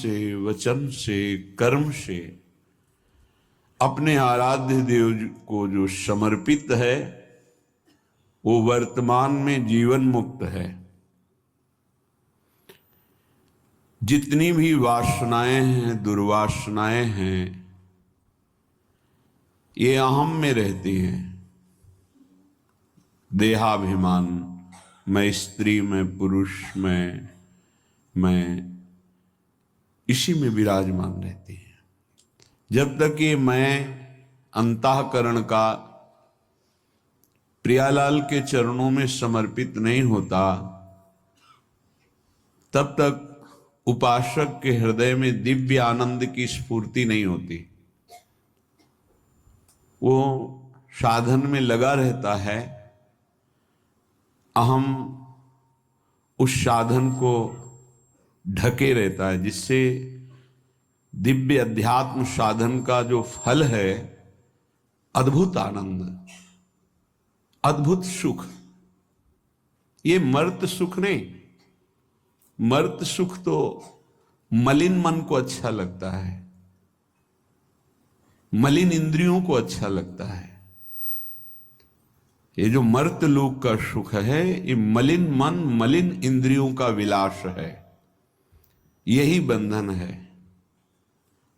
से, वचन से, कर्म से अपने आराध्य देव को जो समर्पित है वो वर्तमान में जीवन मुक्त है। जितनी भी वासनाएं हैं, दुर्वासनाएं हैं, ये अहम में रहती हैं। देहाभिमान, मैं स्त्री, मैं पुरुष, मैं इसी में विराजमान रहती है। जब तक ये मैं अंतःकरण का प्रियालाल के चरणों में समर्पित नहीं होता, तब तक उपासक के हृदय में दिव्य आनंद की स्फूर्ति नहीं होती। वो साधन में लगा रहता है, अहम उस साधन को ढके रहता है, जिससे दिव्य अध्यात्म साधन का जो फल है, अद्भुत आनंद, अद्भुत सुख, ये मर्त सुख नहीं। मर्त सुख तो मलिन मन को अच्छा लगता है, मलिन इंद्रियों को अच्छा लगता है। ये जो मर्त लोक का सुख है, ये मलिन मन, मलिन इंद्रियों का विलास है। यही बंधन है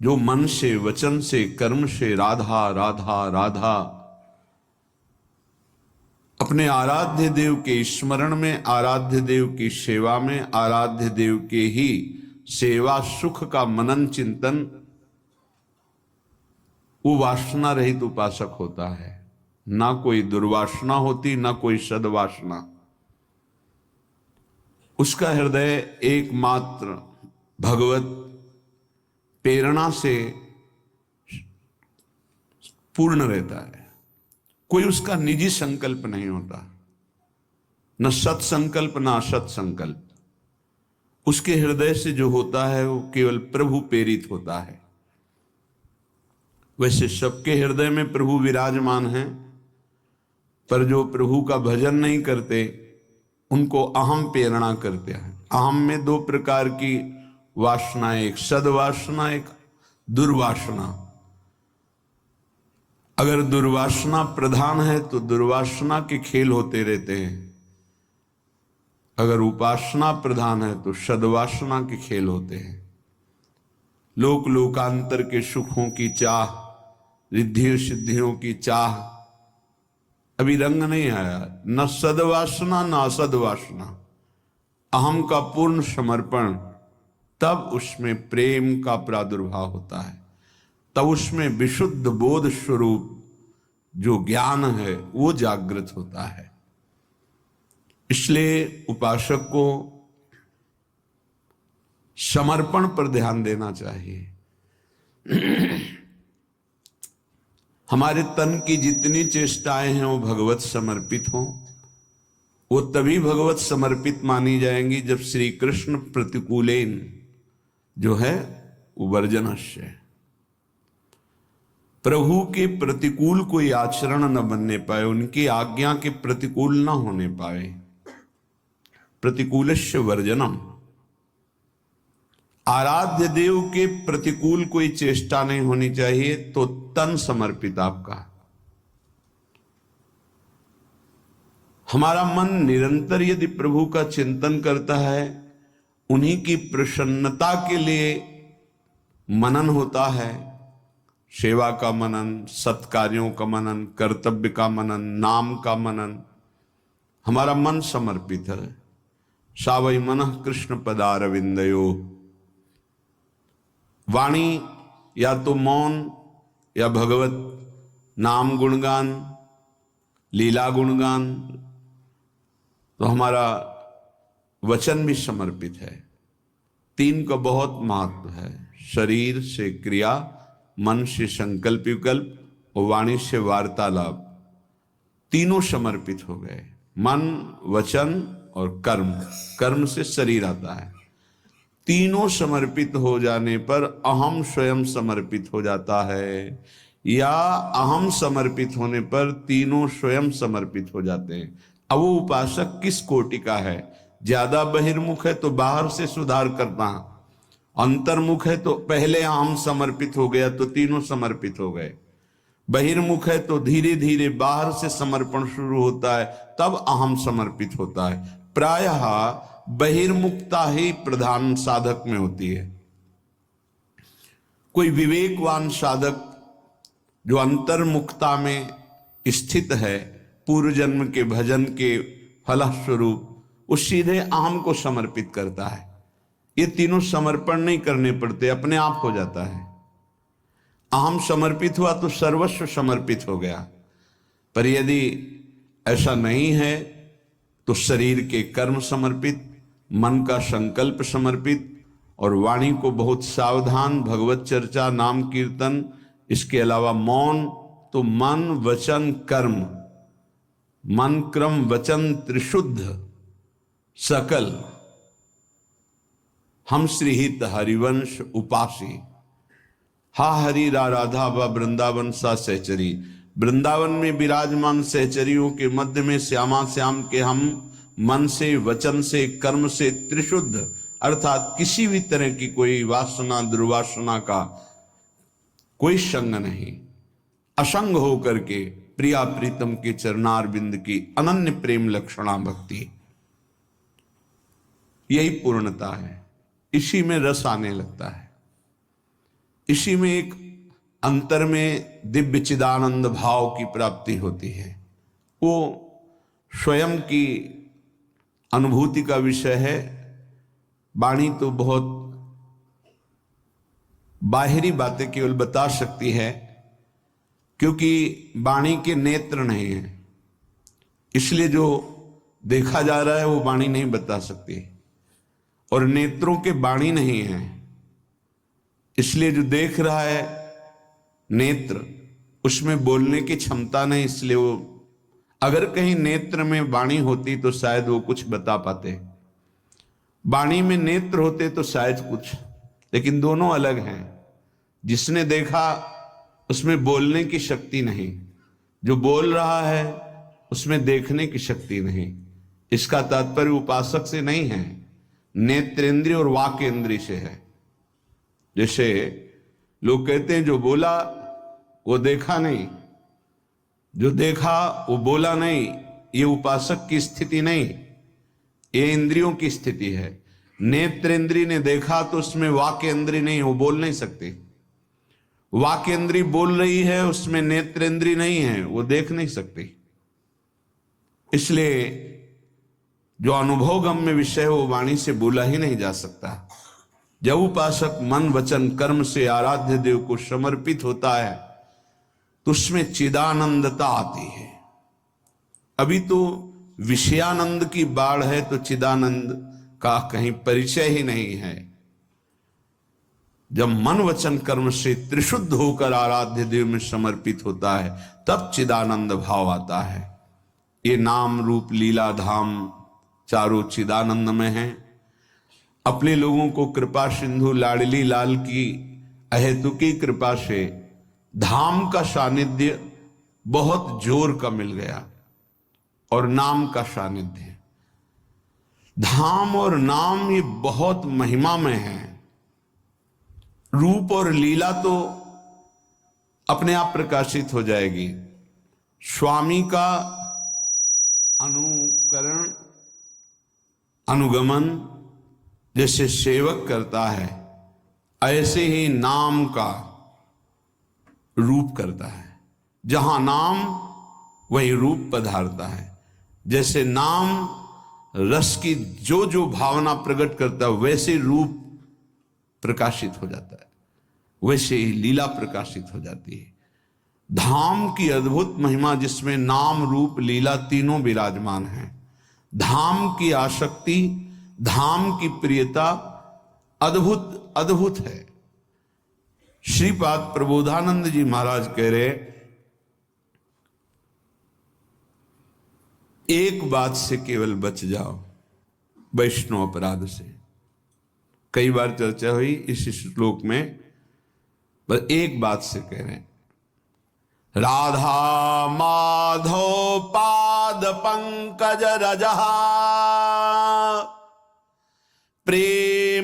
जो मन से, वचन से, कर्म से राधा राधा राधा अपने आराध्य देव के स्मरण में, आराध्य देव की सेवा में, आराध्य देव के ही सेवा सुख का मनन चिंतन, वो वासना रहित उपासक होता है। ना कोई दुर्वासना होती, ना कोई सद्वासना। उसका हृदय एकमात्र भगवत प्रेरणा से पूर्ण रहता है। कोई उसका निजी संकल्प नहीं होता, न सत्संकल्प न असत संकल्प। उसके हृदय से जो होता है वो केवल प्रभु प्रेरित होता है। वैसे सबके हृदय में प्रभु विराजमान हैं, पर जो प्रभु का भजन नहीं करते उनको अहम प्रेरणा करते हैं। अहम में दो प्रकार की वासना, एक सद्वासना, एक दुर्वासना। अगर दुर्वासना प्रधान है तो दुर्वासना के खेल होते रहते हैं, अगर उपासना प्रधान है तो सद्वासना के खेल होते हैं। लोक लोकांतर के सुखों की चाह, रिद्धियों सिद्धियों की चाह, अभी रंग नहीं आया। न सद्वासना न असद्वासना, अहम का पूर्ण समर्पण, तब उसमें प्रेम का प्रादुर्भाव होता है। तब उसमें विशुद्ध बोध स्वरूप जो ज्ञान है वो जागृत होता है। इसलिए उपासक को समर्पण पर ध्यान देना चाहिए। हमारे तन की जितनी चेष्टाएं हैं वो भगवत समर्पित हों। वो तभी भगवत समर्पित मानी जाएंगी जब श्री कृष्ण प्रतिकूलेन जो है वो वर्जनस्य, प्रभु के प्रतिकूल कोई आचरण न बनने पाए, उनकी आज्ञा के प्रतिकूल न होने पाए। प्रतिकूलस्य वर्जनम, आराध्य देव के प्रतिकूल कोई चेष्टा नहीं होनी चाहिए। तो तन समर्पित आपका। हमारा मन निरंतर यदि प्रभु का चिंतन करता है, उन्हीं की प्रसन्नता के लिए मनन होता है। सेवा का मनन, सत्कार्यों का मनन, कर्तव्य का मनन, नाम का मनन, हमारा मन समर्पित है। सावै मनः कृष्ण पदारविंदयो। वाणी या तो मौन या भगवत नाम गुणगान, लीला गुणगान, तो हमारा वचन भी समर्पित है। तीन का बहुत महत्व है। शरीर से क्रिया, मन से संकल्प विकल्प और वाणी से वार्तालाप, तीनों समर्पित हो गए। मन, वचन और कर्म, कर्म से शरीर आता है। तीनों समर्पित हो जाने पर अहम स्वयं समर्पित हो जाता है, या अहम समर्पित होने पर तीनों स्वयं समर्पित हो जाते हैं। अब वो उपासक किस कोटि का है? ज्यादा बहिर्मुख है तो बाहर से सुधार करना, अंतर्मुख है तो पहले अहम समर्पित हो गया तो तीनों समर्पित हो गए। बहिर्मुख है तो धीरे धीरे बाहर से समर्पण शुरू होता है, तब अहम समर्पित होता है। प्रायः बहिर्मुखता ही प्रधान साधक में होती है। कोई विवेकवान साधक जो अंतर्मुखता में स्थित है, पूर्व जन्म के भजन के फलस्वरूप, वो सीधे अहम को समर्पित करता है। ये तीनों समर्पण नहीं करने पड़ते, अपने आप हो जाता है। अहम समर्पित हुआ तो सर्वस्व समर्पित हो गया। पर यदि ऐसा नहीं है तो शरीर के कर्म समर्पित, मन का संकल्प समर्पित, और वाणी को बहुत सावधान, भगवत चर्चा, नाम कीर्तन, इसके अलावा मौन, तो मन वचन कर्म, मन क्रम वचन त्रिशुद्ध सकल हम श्रीहित हरिवंश उपासी। हा हरि रा राधा व वृंदावन सा सहचरी। वृंदावन में विराजमान सहचरियों के मध्य में श्यामा श्याम के हम मन से, वचन से, कर्म से त्रिशुद्ध, अर्थात किसी भी तरह की कोई वासना दुर्वासना का कोई संग नहीं, असंग होकर के प्रिया प्रीतम के चरणार बिंद की अनन्य प्रेम लक्षणा भक्ति, यही पूर्णता है। इसी में रस आने लगता है, इसी में एक अंतर में दिव्य चिदानंद भाव की प्राप्ति होती है। वो स्वयं की अनुभूति का विषय है। वाणी तो बहुत बाहरी बातें केवल बता सकती है, क्योंकि वाणी के नेत्र नहीं है, इसलिए जो देखा जा रहा है वो वाणी नहीं बता सकती, और नेत्रों के वाणी नहीं है, इसलिए जो देख रहा है नेत्र, उसमें बोलने की क्षमता नहीं, इसलिए वो, अगर कहीं नेत्र में वाणी होती तो शायद वो कुछ बता पाते, वाणी में नेत्र होते तो शायद कुछ, लेकिन दोनों अलग हैं। जिसने देखा उसमें बोलने की शक्ति नहीं, जो बोल रहा है उसमें देखने की शक्ति नहीं। इसका तात्पर्य उपासक से नहीं है, नेत्रेंद्रिय और वाक इंद्रिय से है। जैसे लोग कहते हैं जो बोला वो देखा नहीं, जो देखा वो बोला नहीं, ये उपासक की स्थिति नहीं, ये इंद्रियों की स्थिति है। नेत्रेंद्रिय ने देखा तो उसमें वाक इंद्रिय नहीं, वो बोल नहीं सकती। वाक इंद्रिय बोल रही है, उसमें नेत्रेंद्रिय नहीं है, वो देख नहीं सकती। इसलिए जो अनुभव गम्य विषय है वो वाणी से बोला ही नहीं जा सकता। जब उपासक मन वचन कर्म से आराध्य देव को समर्पित होता है तो उसमें चिदानंदता आती है। अभी तो विषयानंद की बाढ़ है, तो चिदानंद का कहीं परिचय ही नहीं है। जब मन वचन कर्म से त्रिशुद्ध होकर आराध्य देव में समर्पित होता है तब चिदानंद भाव आता है। ये नाम रूप लीला धाम चारों चिदानंद में हैं। अपने लोगों को कृपा सिंधु लाडली लाल की अहेतुकी कृपा से धाम का सानिध्य बहुत जोर का मिल गया, और नाम का सानिध्य, धाम और नाम ये बहुत महिमा में है। रूप और लीला तो अपने आप प्रकाशित हो जाएगी। स्वामी का अनुकरण अनुगमन जैसे सेवक करता है, ऐसे ही नाम का रूप करता है। जहां नाम वही रूप पधारता है। जैसे नाम रस की जो जो भावना प्रकट करता है वैसे रूप प्रकाशित हो जाता है, वैसे ही लीला प्रकाशित हो जाती है। धाम की अद्भुत महिमा जिसमें नाम रूप लीला तीनों विराजमान हैं। धाम की आसक्ति, धाम की प्रियता अद्भुत अद्भुत है। श्रीपाद प्रबोधानंद जी महाराज कह रहे, एक बात से केवल बच जाओ, वैष्णव अपराध से। कई बार चर्चा हुई इस श्लोक में, बस एक बात से कह रहे हैं, राधा माधव पाद पंकज रजहा, प्रेमोन्माद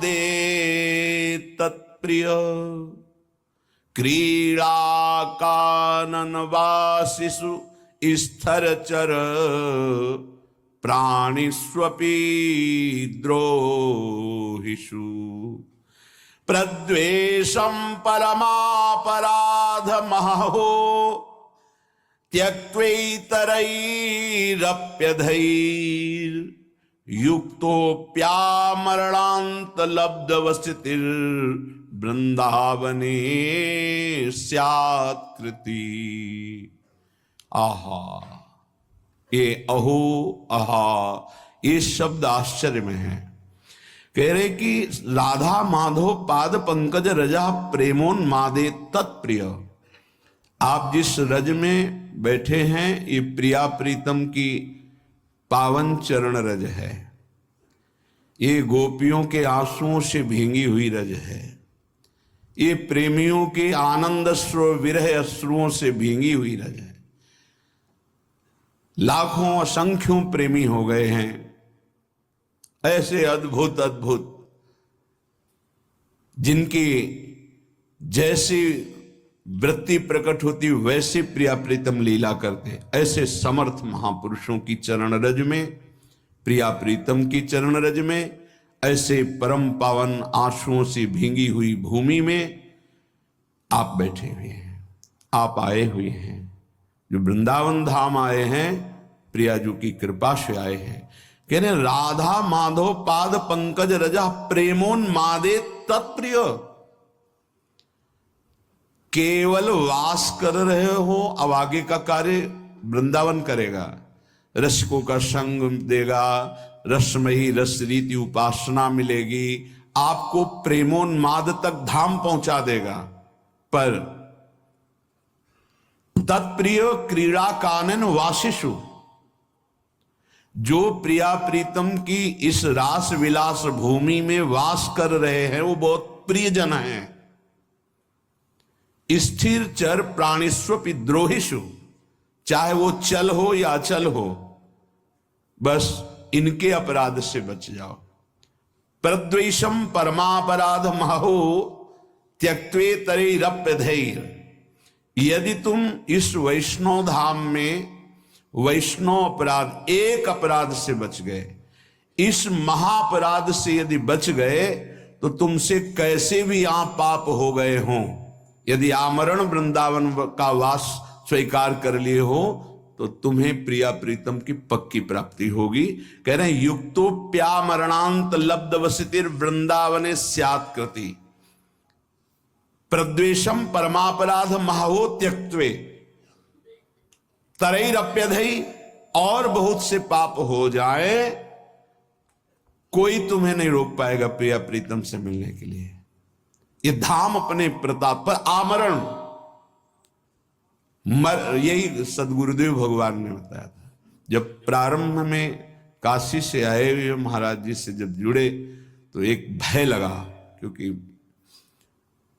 मादे तत्प्रिय क्रीड़ा कानन वासिषु स्थरचर प्राणिष्वपि द्रोहिषु प्रद्वेषं परमापराधमहो त्यक्त्वैतरैरप्यधैर्युक्तोऽप्यामरणान्तलब्धवसतिर्वृन्दावने स्यात्कृति। आहा, ये अहो आहा, ये शब्द आश्चर्य में है। कह रहे कि राधा माधव पाद पंकज रजा प्रेमोन्मादे तत्प्रिय। आप जिस रज में बैठे हैं ये प्रिया प्रीतम की पावन चरण रज है। ये गोपियों के आंसुओं से भींगी हुई रज है। ये प्रेमियों के आनंद अश्रु विरह अश्रुओं से भींगी हुई रज है। लाखों असंख्यों प्रेमी हो गए हैं। ऐसे अद्भुत अद्भुत जिनकी जैसी वृत्ति प्रकट होती वैसे प्रिया प्रीतम लीला करते, ऐसे समर्थ महापुरुषों की चरण रज में, प्रिया प्रीतम की चरण रज में, ऐसे परम पावन आंसुओं से भींगी हुई भूमि में आप बैठे हुए हैं, आप आए हुए हैं। जो वृंदावन धाम आए हैं, प्रियाजू की कृपा से आए हैं। कहने राधा माधव पाद पंकज रजा प्रेमोन्मादे तत्प्रिय। केवल वास कर रहे हो, अब आगे का कार्य वृंदावन करेगा। रसिकों का संग देगा, रसमयी रस रीति उपासना मिलेगी, आपको प्रेमोन्माद तक धाम पहुंचा देगा। पर तत्प्रिय क्रीड़ा कानन वासिषु, जो प्रिया प्रीतम की इस रास विलास भूमि में वास कर रहे हैं वो बहुत प्रियजन हैं। स्थिर चर प्राणिस्वपि द्रोहिषु, चाहे वो चल हो या अचल हो, बस इनके अपराध से बच जाओ। प्रद्वेषम परमापराध महो त्यक्त्वेतरैरप्यधैर्। यदि तुम इस वैष्णव धाम में वैष्णव अपराध, एक अपराध से बच गए, इस महाअपराध से यदि बच गए, तो तुमसे कैसे भी यहां पाप हो गए हों, यदि आमरण वृंदावन का वास स्वीकार कर लिए हो, तो तुम्हें प्रिया प्रीतम की पक्की प्राप्ति होगी। कह रहे हैं युक्तोप्यामरणांत लब्ध वसितिर वृंदावने स्यात् कृति। प्रद्वेषम परमापराध महो त्यक्त्वे तरैरप्यधै, और बहुत से पाप हो जाए, कोई तुम्हें नहीं रोक पाएगा प्रिया प्रीतम से मिलने के लिए। ये धाम अपने प्रताप पर आमरण, यही सदगुरुदेव भगवान ने बताया था। जब प्रारंभ में काशी से आए हुए महाराज जी से जब जुड़े तो एक भय लगा, क्योंकि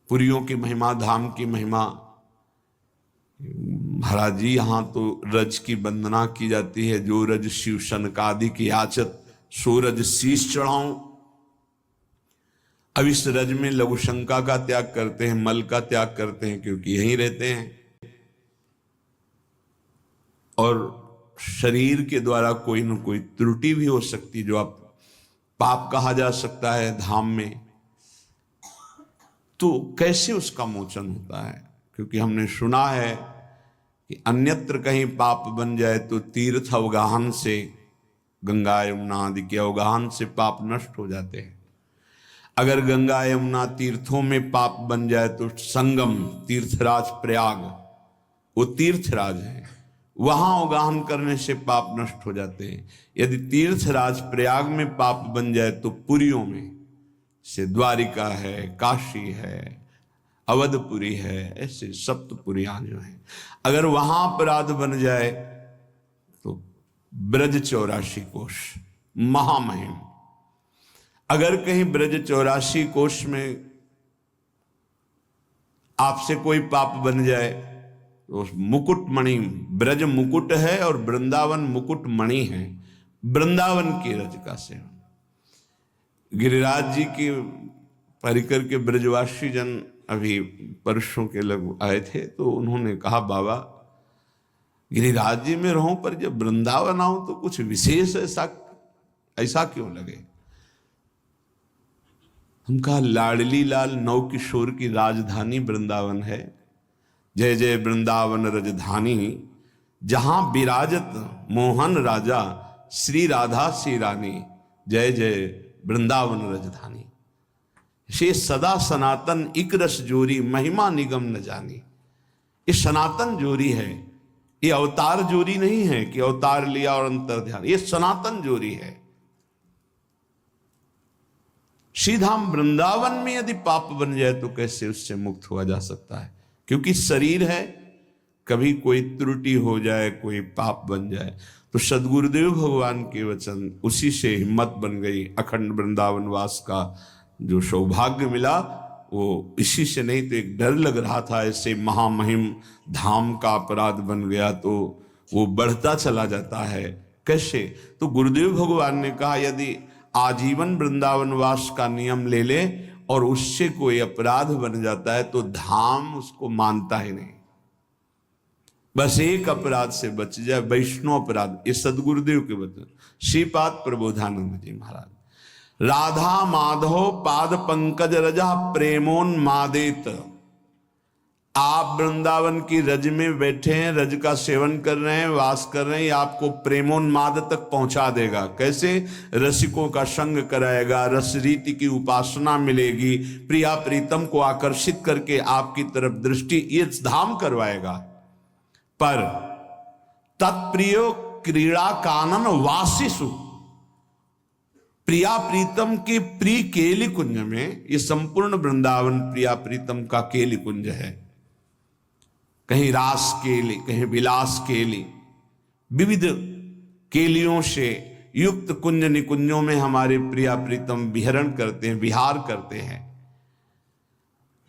पुरियों की महिमा, धाम की महिमा, महाराज जी यहाँ तो रज की वंदना की जाती है, जो रज शिव सनकादि की याचत सो रज शीश चढ़ाऊं। अब इस रज में लघु शंका का त्याग करते हैं, मल का त्याग करते हैं, क्योंकि यहीं रहते हैं। और शरीर के द्वारा कोई न कोई त्रुटि भी हो सकती, जो आप पाप कहा जा सकता है धाम में, तो कैसे उसका मोचन होता है? क्योंकि हमने सुना है कि अन्यत्र कहीं पाप बन जाए तो तीर्थ अवगाहन से, गंगा यमुना आदि के अवगाहन से पाप नष्ट हो जाते हैं। अगर गंगा यमुना तीर्थों में पाप बन जाए तो संगम तीर्थराज प्रयाग, वो तीर्थराज है, वहां अवगाहन करने से पाप नष्ट हो जाते हैं। यदि तीर्थराज प्रयाग में पाप बन जाए तो पुरियों में से द्वारिका है, काशी है, अवधपुरी है, ऐसे सप्तपुरियां जो हैं, अगर वहां अपराध बन जाए तो ब्रज 84 कोश महामहिम। अगर कहीं ब्रज 84 कोश में आपसे कोई पाप बन जाए तो मुकुट मणि, ब्रज मुकुट है और वृंदावन मुकुट मणि है, वृंदावन की रज का सेवन। गिरिराज जी की परिकर के ब्रजवासी जन अभी परसों के लग आए थे, तो उन्होंने कहा बाबा गिरिराज जी में रहूं पर जब वृंदावन आऊं तो कुछ विशेष ऐसा क्यों लगे। हम कहा लाडली लाल नौ किशोर की राजधानी वृंदावन है, जय जय वृंदावन रजधानी, जहां विराजत मोहन राजा श्री राधा श्री रानी, जय जय वृंदावन रजधानी। शे सदा सनातन इक रस जोरी, महिमा निगम न जानी। ये सनातन जोरी है, ये अवतार जोरी नहीं है कि अवतार लिया और अंतर ध्यान, ये सनातन जोरी है। श्रीधाम वृंदावन में यदि पाप बन जाए तो कैसे उससे मुक्त हुआ जा सकता है, क्योंकि शरीर है, कभी कोई त्रुटि हो जाए, कोई पाप बन जाए। तो सदगुरुदेव भगवान के वचन, उसी से हिम्मत बन गई। अखंड वृंदावन वास का जो सौभाग्य मिला वो इसी से, नहीं तो एक डर लग रहा था ऐसे महामहिम धाम का अपराध बन गया तो वो बढ़ता चला जाता है कैसे। तो गुरुदेव भगवान ने कहा यदि आजीवन वृंदावन वास का नियम ले ले और उससे कोई अपराध बन जाता है तो धाम उसको मानता ही नहीं। बस एक अपराध से बच जाए, वैष्णव अपराध। ये सदगुरुदेव के वचन, श्रीपाद प्रबोधानंद जी महाराज। राधा माधव पाद पंकज रजा प्रेमोन्मादेत। आप वृंदावन की रज में बैठे हैं, रज का सेवन कर रहे हैं, वास कर रहे हैं, ये आपको प्रेमोन्माद तक पहुंचा देगा। कैसे? रसिकों का संग कराएगा, रस रीति की उपासना मिलेगी, प्रिया प्रीतम को आकर्षित करके आपकी तरफ दृष्टि, ये धाम करवाएगा। पर तत्प्रियो क्रीड़ा कानन वासिसु, प्रिया प्रीतम के प्रिय केली कुंज में, ये संपूर्ण वृंदावन प्रिया प्रीतम का केली कुंज है। कहीं रास केली, कहीं विलास केली, विविध केलियों से युक्त कुंज निकुंजों में हमारे प्रिया प्रीतम विहरण करते हैं, विहार करते हैं।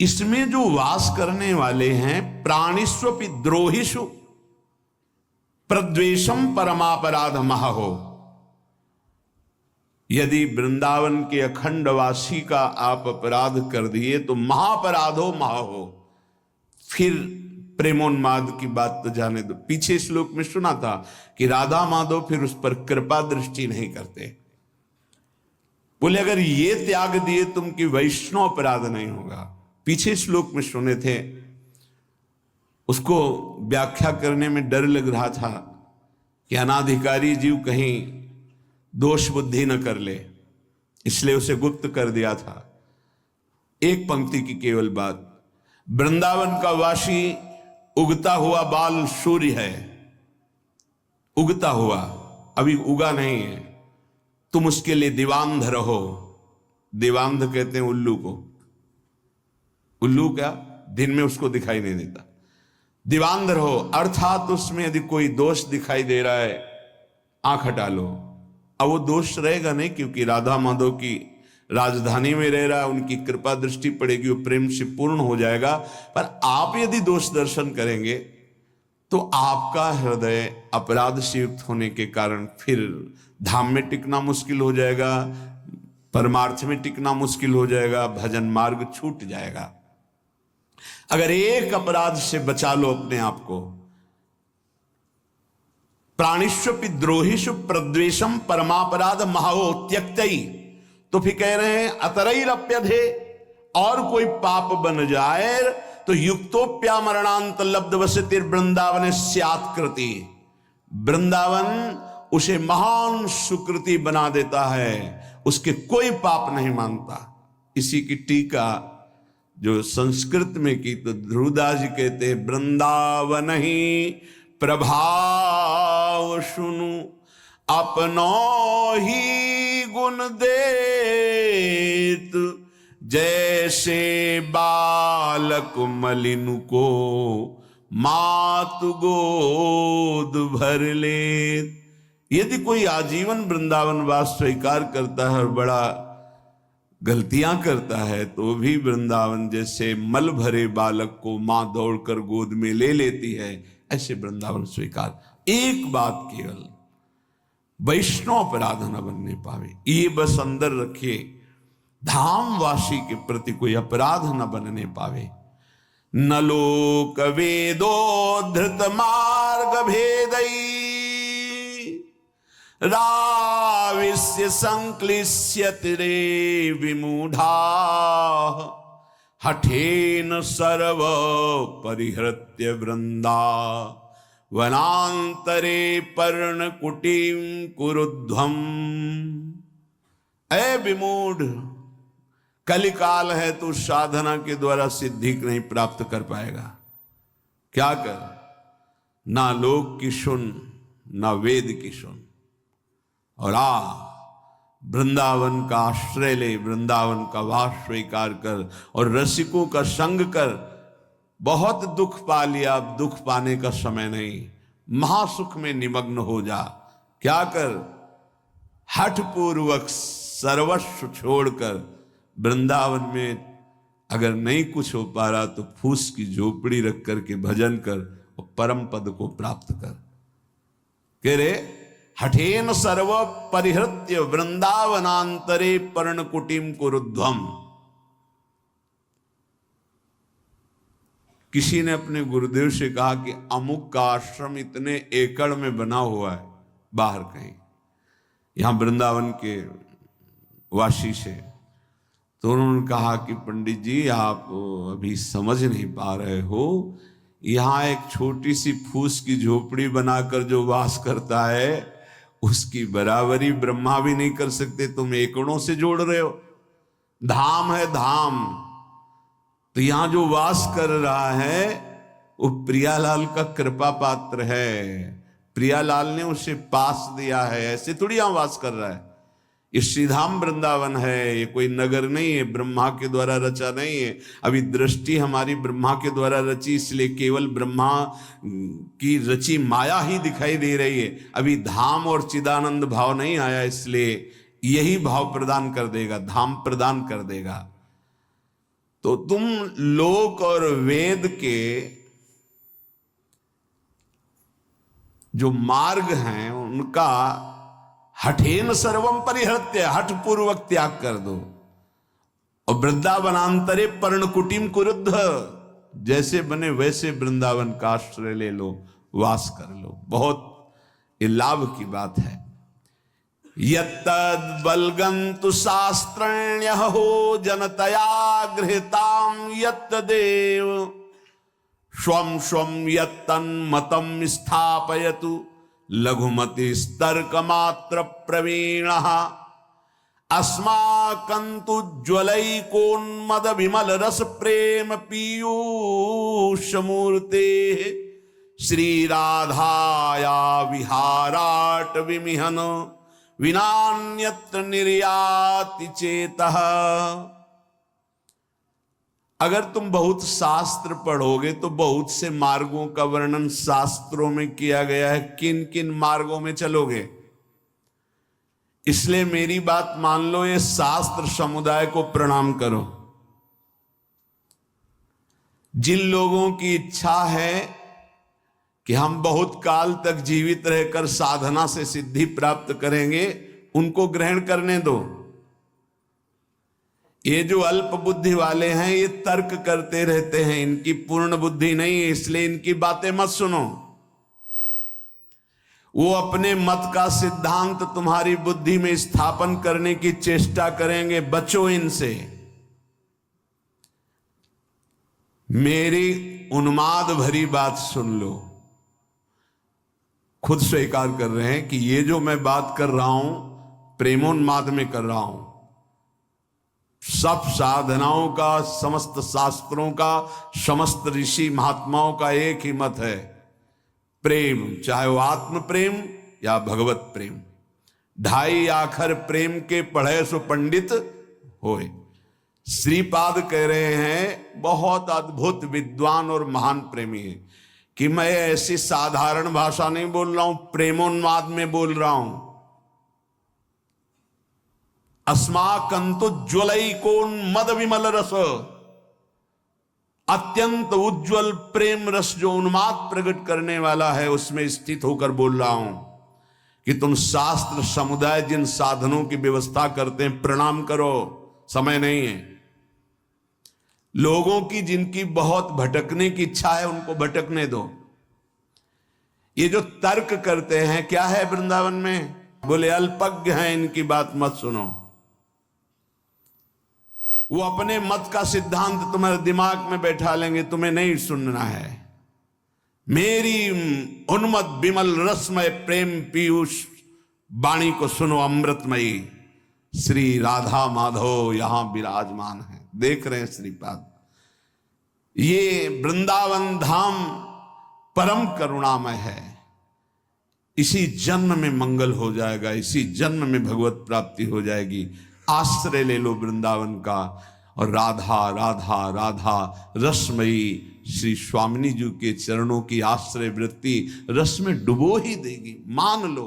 इसमें जो वास करने वाले हैं, प्राणिस्वपि द्रोहिषु प्रद्वेषम परमापराध महो। यदि वृंदावन के अखंडवासी का आप अपराध कर दिए तो महापराधो महो। फिर प्रेमोन्माद की बात तो जाने दो, पीछे श्लोक में सुना था कि राधा माधव फिर उस पर कृपा दृष्टि नहीं करते। बोले अगर ये त्याग दिए तुम कि वैष्णव अपराध नहीं होगा। पीछे श्लोक में सुने थे, उसको व्याख्या करने में डर लग रहा था कि अनाधिकारी जीव कहीं दोष बुद्धि न कर ले, इसलिए उसे गुप्त कर दिया था। एक पंक्ति की केवल बात, वृंदावन का वासी उगता हुआ बाल सूर्य है, उगता हुआ, अभी उगा नहीं है। तुम उसके लिए दीवांध रहो। दीवांध कहते हैं उल्लू को। उल्लू क्या? दिन में उसको दिखाई नहीं देता। दीवांध रहो अर्थात उसमें यदि कोई दोष दिखाई दे रहा है, आंख हटा लो। अब वो दोष रहेगा नहीं, क्योंकि राधा माधव की राजधानी में रह रहा है, उनकी कृपा दृष्टि पड़ेगी, वो प्रेम से पूर्ण हो जाएगा। पर आप यदि दोष दर्शन करेंगे तो आपका हृदय अपराध से युक्त होने के कारण फिर धाम में टिकना मुश्किल हो जाएगा, परमार्थ में टिकना मुश्किल हो जाएगा, भजन मार्ग छूट जाएगा। अगर एक अपराध से बचा लो अपने आप को, प्राणिष्वपि द्रोहिषु प्रद्वेषम परमापराध महो त्यक्तई, तो फिर कह रहे हैं अतरैरप्यधे, और कोई पाप बन जाए तो युक्तोप्या मरणांत लब्ध वसति वृंदावन स्यात्कृति। वृंदावन उसे महान सुकृति बना देता है, उसके कोई पाप नहीं मानता। इसी की टीका जो संस्कृत में की तो ध्रुवदास जी कहते हैं, वृंदावन ही प्रभाव सुनु अपनो ही गुण देत, जैसे बालक मलिन को मातु गोद भर ले। यदि कोई आजीवन वृंदावन वास स्वीकार करता है और बड़ा गलतियां करता है तो भी वृंदावन जैसे मल भरे बालक को मां दौड़कर गोद में ले लेती है, ऐसे वृंदावन स्वीकार। एक बात केवल, वैष्णव अपराध न बनने पावे, ये बस अंदर रखिए। धामवासी के प्रति कोई अपराध न बनने पावे। न लोक वेदो धृत मार्ग भेदई राविस्य संक्लिश्यति रे विमूढ़ा हठेन सर्व परिहृत्य वृंदा वनांतरे पर्णकुटीं कुरुध्वम्। ऐ विमूढ़, कलिकाल है तो साधना के द्वारा सिद्धि नहीं प्राप्त कर पाएगा। क्या कर, ना लोक की सुन ना वेद की सुन, और वृंदावन का आश्रय ले, वृंदावन का वास स्वीकार कर और रसिकों का संग कर। बहुत दुख पा लिया, अब दुख पाने का समय नहीं, महासुख में निमग्न हो जा। क्या कर, हठ पूर्वक सर्वस्व छोड़कर वृंदावन में अगर नहीं कुछ हो पा रहा तो फूस की झोपड़ी रख करके भजन कर और परम पद को प्राप्त कर। कह रे हठेन सर्व परिहृत्य वृंदावनांतरे पर्णकुटीम कुरुध्वम। किसी ने अपने गुरुदेव से कहा कि अमुक का आश्रम इतने एकड़ में बना हुआ है बाहर कहीं, यहां वृंदावन के वासी से। तो उन्होंने कहा कि पंडित जी आप अभी समझ नहीं पा रहे हो, यहां एक छोटी सी फूस की झोपड़ी बनाकर जो वास करता है उसकी बराबरी ब्रह्मा भी नहीं कर सकते, तुम एकड़ों से जोड़ रहे हो। धाम है धाम, तो यहां जो वास कर रहा है वो प्रियालाल का कृपा पात्र है, प्रियालाल ने उसे पास दिया है, ऐसे थोड़ी यहां वास कर रहा है। ये श्रीधाम वृंदावन है, ये कोई नगर नहीं है, ब्रह्मा के द्वारा रचा नहीं है। अभी दृष्टि हमारी ब्रह्मा के द्वारा रची, इसलिए केवल ब्रह्मा की रची माया ही दिखाई दे रही है। अभी धाम और चिदानंद भाव नहीं आया, इसलिए यही भाव प्रदान कर देगा, धाम प्रदान कर देगा। तो तुम लोक और वेद के जो मार्ग हैं उनका हठेन सर्वम परिहृत्य, हठ पूर्वक त्याग कर दो। और वृंदावनांतरे पर्णकुटीम कुरुद्ध, जैसे बने वैसे वृंदावन का आश्रय ले लो, वास कर लो। बहुत ये लाभ की बात है। यत्तद् बलगन्तु शास्त्रण्यहो जनतया गृहीतां यत्तदेव स्वं स्वं यत्तन्मतं स्थापयतु लघुमतिस्तर्कमात्र प्रवीणः अस्माकन्तु ज्वलैकोन्मद विमल रस प्रेम पीयूषमूर्ते श्री राधाया विहाराट विमिहन विनान्यत्र निर्याति चेतः। अगर तुम बहुत शास्त्र पढ़ोगे तो बहुत से मार्गों का वर्णन शास्त्रों में किया गया है, किन किन मार्गों में चलोगे। इसलिए मेरी बात मान लो, ये शास्त्र समुदाय को प्रणाम करो। जिन लोगों की इच्छा है कि हम बहुत काल तक जीवित रहकर साधना से सिद्धि प्राप्त करेंगे, उनको ग्रहण करने दो। ये जो अल्प बुद्धि वाले हैं ये तर्क करते रहते हैं, इनकी पूर्ण बुद्धि नहीं है, इसलिए इनकी बातें मत सुनो। वो अपने मत का सिद्धांत तुम्हारी बुद्धि में स्थापन करने की चेष्टा करेंगे, बचो इनसे। मेरी उन्माद भरी बात सुन लो। खुद स्वीकार कर रहे हैं कि ये जो मैं बात कर रहा हूं प्रेमोन्माद में कर रहा हूं। सब साधनाओं का, समस्त शास्त्रों का, समस्त ऋषि महात्माओं का एक ही मत है, प्रेम, चाहे वो आत्म प्रेम या भगवत प्रेम। ढाई आखर प्रेम के पढ़े सो पंडित होए। श्रीपाद कह रहे हैं, बहुत अद्भुत विद्वान और महान प्रेमी है, कि मैं ऐसी साधारण भाषा नहीं बोल रहा हूं, प्रेमोन्माद में बोल रहा हूं। अस्माकंतु ज्वलैकोन्मद विमल रस, अत्यंत उज्जवल प्रेम रस जो उन्माद प्रकट करने वाला है, उसमें स्थित होकर बोल रहा हूं कि तुम शास्त्र समुदाय जिन साधनों की व्यवस्था करते हैं प्रणाम करो, समय नहीं है। लोगों की जिनकी बहुत भटकने की इच्छा है उनको भटकने दो। ये जो तर्क करते हैं, क्या है वृंदावन में? बोले अल्पज्ञ हैं, इनकी बात मत सुनो। वो अपने मत का सिद्धांत तुम्हारे दिमाग में बैठा लेंगे, तुम्हें नहीं सुनना है। मेरी उन्मत्त विमल रसमय प्रेम पीयूष वाणी को सुनो। अमृतमयी श्री राधा माधव यहां विराजमान है, देख रहे हैं श्रीपाद। ये वृंदावन धाम परम करुणामय है। इसी जन्म में मंगल हो जाएगा, इसी जन्म में भगवत प्राप्ति हो जाएगी। आश्रय ले लो वृंदावन का, और राधा राधा राधा रसमयी श्री स्वामिनी जी के चरणों की आश्रय वृत्ति रस में डुबो ही देगी, मान लो।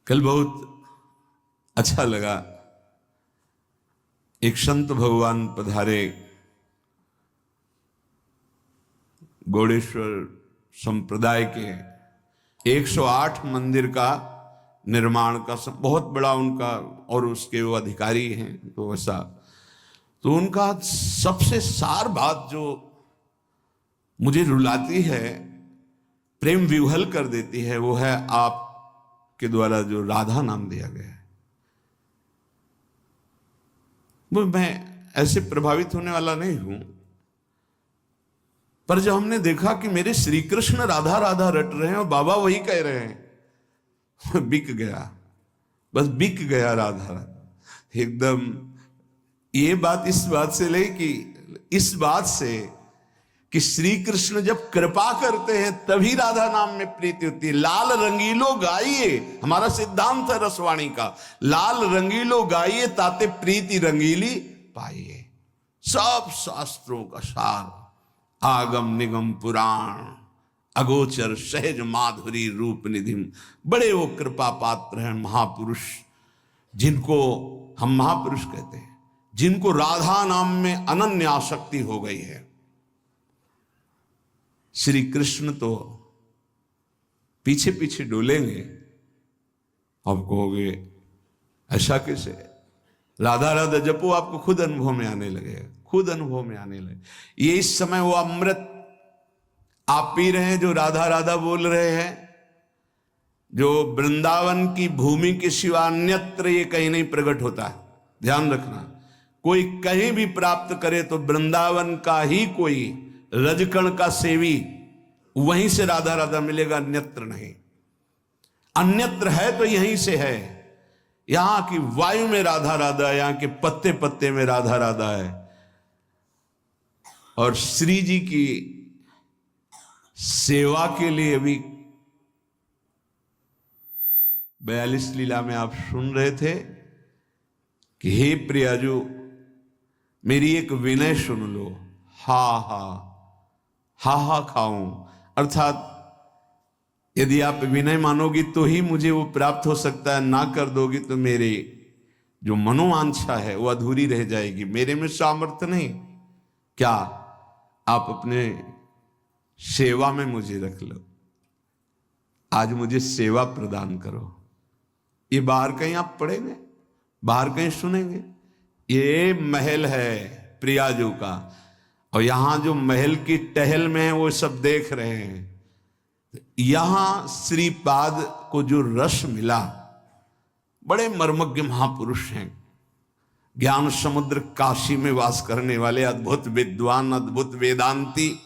कल बहुत अच्छा लगा, एक संत भगवान पधारे, गौड़ेश्वर संप्रदाय के 108 मंदिर का निर्माण का सब बहुत बड़ा उनका, और उसके वो अधिकारी हैं तो वैसा। तो उनका सबसे सार बात जो मुझे रुलाती है, प्रेम विह्वल कर देती है, वो है आपके द्वारा जो राधा नाम दिया गया है। वो मैं ऐसे प्रभावित होने वाला नहीं हूं, पर जब हमने देखा कि मेरे श्री कृष्ण राधा राधा रट रहे हैं और बाबा वही कह रहे हैं, बिक गया, बस बिक गया राधा राधा एकदम। ये बात इस बात से ले कि इस बात से कि श्री कृष्ण जब कृपा करते हैं तभी राधा नाम में प्रीति होती है। लाल रंगीलो गाइए, हमारा सिद्धांत है रसवाणी का, लाल रंगीलो गाइए ताते प्रीति रंगीली पाइए। सब शास्त्रों का सार, आगम निगम पुराण अगोचर सहज माधुरी रूप निधि। बड़े वो कृपा पात्र हैं महापुरुष, जिनको हम महापुरुष कहते हैं, जिनको राधा नाम में अनन्य आसक्ति हो गई है। श्री कृष्ण तो पीछे पीछे डोलेंगे, आप कहोगे ऐसा कैसे? राधा राधा जपो, आपको खुद अनुभव में आने लगेगा, खुद अनुभव में आने लगे। ये इस समय वो अमृत आप पी रहे हैं जो राधा राधा बोल रहे हैं, जो वृंदावन की भूमि के सिवा अन्यत्र ये कहीं नहीं प्रकट होता है। ध्यान रखना, कोई कहीं भी प्राप्त करे तो वृंदावन का ही कोई रजकण का सेवी, वहीं से राधा राधा मिलेगा, अन्यत्र नहीं। अन्यत्र है तो यहीं से है। यहां की वायु में राधा राधा, यहां के पत्ते पत्ते में राधा राधा है। और श्री जी की सेवा के लिए भी 42 लीला में आप सुन रहे थे कि हे प्रियाजू मेरी एक विनय सुन लो, हा हा हा हा खाऊं। अर्थात यदि आप विनय मानोगी तो ही मुझे वो प्राप्त हो सकता है, ना कर दोगी तो मेरे जो मनोवांछा है वो अधूरी रह जाएगी, मेरे में सामर्थ्य नहीं। क्या आप अपने सेवा में मुझे रख लो, आज मुझे सेवा प्रदान करो। ये बाहर कहीं आप पढ़ेंगे, बाहर कहीं सुनेंगे? ये महल है प्रियाजू का, और यहां जो महल की टहल में है वो सब देख रहे हैं। यहां श्रीपाद को जो रस मिला, बड़े मर्मज्ञ महापुरुष हैं, ज्ञान समुद्र काशी में वास करने वाले अद्भुत विद्वान, अद्भुत वेदांती।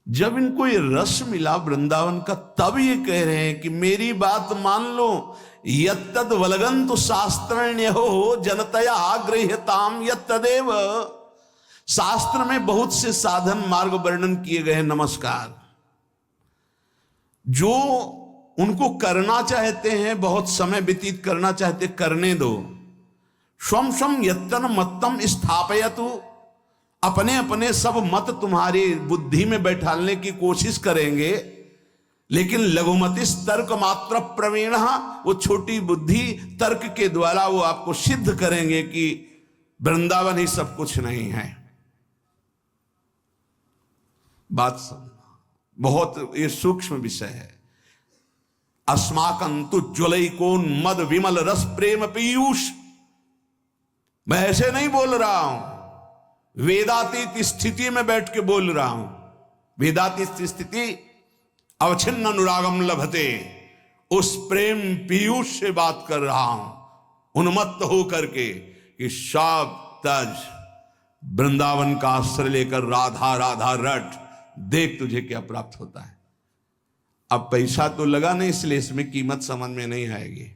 जब इनको ये रस मिला वृंदावन का, तब ये कह रहे हैं कि मेरी बात मान लो, यत्तद वलगंतु शास्त्रण्यो जनतया गृह्यताम यत्तदेव। शास्त्र में बहुत से साधन मार्ग वर्णन किए गए हैं, नमस्कार। जो उनको करना चाहते हैं, बहुत समय व्यतीत करना चाहते, करने दो। स्वम स्वम यत्तन मत्तम स्थापयतु, अपने अपने सब मत तुम्हारी बुद्धि में बैठालने की कोशिश करेंगे, लेकिन लघुमति तर्क मात्र प्रवीण, वो छोटी बुद्धि तर्क के द्वारा वो आपको सिद्ध करेंगे कि वृंदावन ही सब कुछ नहीं है। बात समझना, बहुत ये सूक्ष्म विषय है। अस्माकंतु ज्वलैकोन मद विमल रस प्रेम पीयूष। मैं ऐसे नहीं बोल रहा हूं, वेदातीत स्थिति में बैठ के बोल रहा हूं। वेदातीत स्थिति अवच्छिन्न अनुरागम लभते, उस प्रेम पीयूष से बात कर रहा हूं, उन्मत्त हो करके कि सब तज वृंदावन का आश्रय लेकर राधा राधा रट, देख तुझे क्या प्राप्त होता है। अब पैसा तो लगा नहीं, इसलिए इसमें कीमत समझ में नहीं आएगी।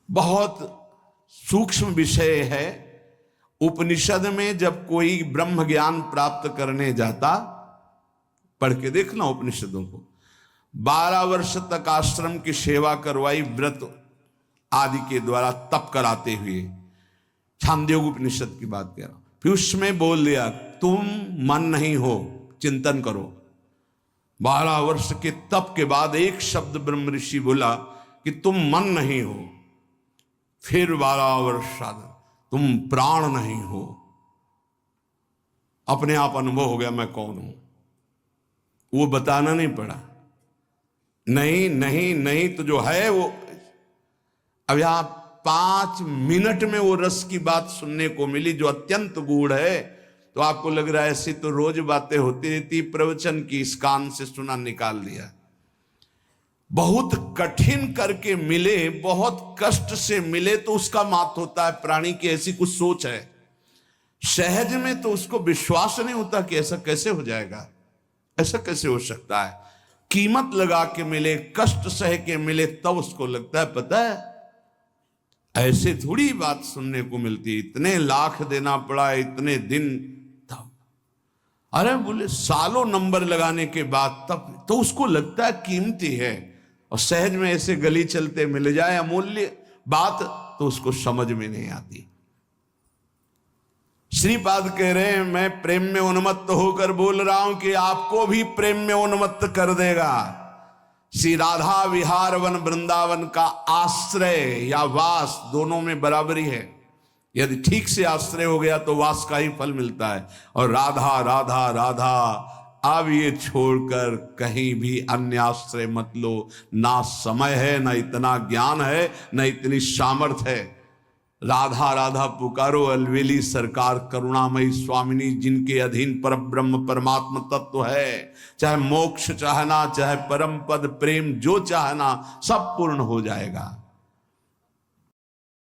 बहुत सूक्ष्म विषय है। उपनिषद में जब कोई ब्रह्म ज्ञान प्राप्त करने जाता, पढ़ के देखना उपनिषदों को, 12 वर्ष तक आश्रम की सेवा करवाई, व्रत आदि के द्वारा तप कराते हुए। छांदोग्य उपनिषद की बात कह रहा हूं। फिर उसमें बोल दिया तुम मन नहीं हो, चिंतन करो। 12 वर्ष के तप के बाद एक शब्द ब्रह्म ऋषि बोला कि तुम मन नहीं हो। फिर 12 वर्ष साधन, तुम प्राण नहीं हो। अपने आप अनुभव हो गया मैं कौन हूं, वो बताना नहीं पड़ा। नहीं नहीं नहीं तो जो है वो। अब यहां 5 मिनट में वो रस की बात सुनने को मिली जो अत्यंत गूढ़ है। तो आपको लग रहा है ऐसी तो रोज बातें होती रहती, प्रवचन की इस कान से सुना निकाल दिया। बहुत कठिन करके मिले, बहुत कष्ट से मिले तो उसका मात होता है। प्राणी की ऐसी कुछ सोच है, सहज में तो उसको विश्वास नहीं होता कि ऐसा कैसे हो जाएगा, ऐसा कैसे हो सकता है। कीमत लगा के मिले, कष्ट सह के मिले, तब उसको लगता है पता है ऐसे थोड़ी बात सुनने को मिलती, इतने लाख देना पड़ा, इतने दिन, तब। अरे बोले सालों नंबर लगाने के बाद तब तो उसको लगता है कीमती है। और सहज में ऐसे गली चलते मिल जाए अमूल्य बात तो उसको समझ में नहीं आती। श्रीपाद कह रहे हैं मैं प्रेम में उन्मत्त होकर बोल रहा हूं कि आपको भी प्रेम में उन्मत्त कर देगा। श्री राधा विहार वन वृंदावन का आश्रय या वास दोनों में बराबरी है। यदि ठीक से आश्रय हो गया तो वास का ही फल मिलता है। और राधा राधा राधा, अब ये छोड़कर कहीं भी अन्य आश्रय मत लो। ना समय है, ना इतना ज्ञान है, ना इतनी सामर्थ्य है। राधा राधा पुकारो, अलवेली सरकार करुणामयी स्वामिनी, जिनके अधीन पर ब्रह्म परमात्म तत्व है। चाहे मोक्ष चाहना, चाहे परम पद प्रेम जो चाहना, सब पूर्ण हो जाएगा।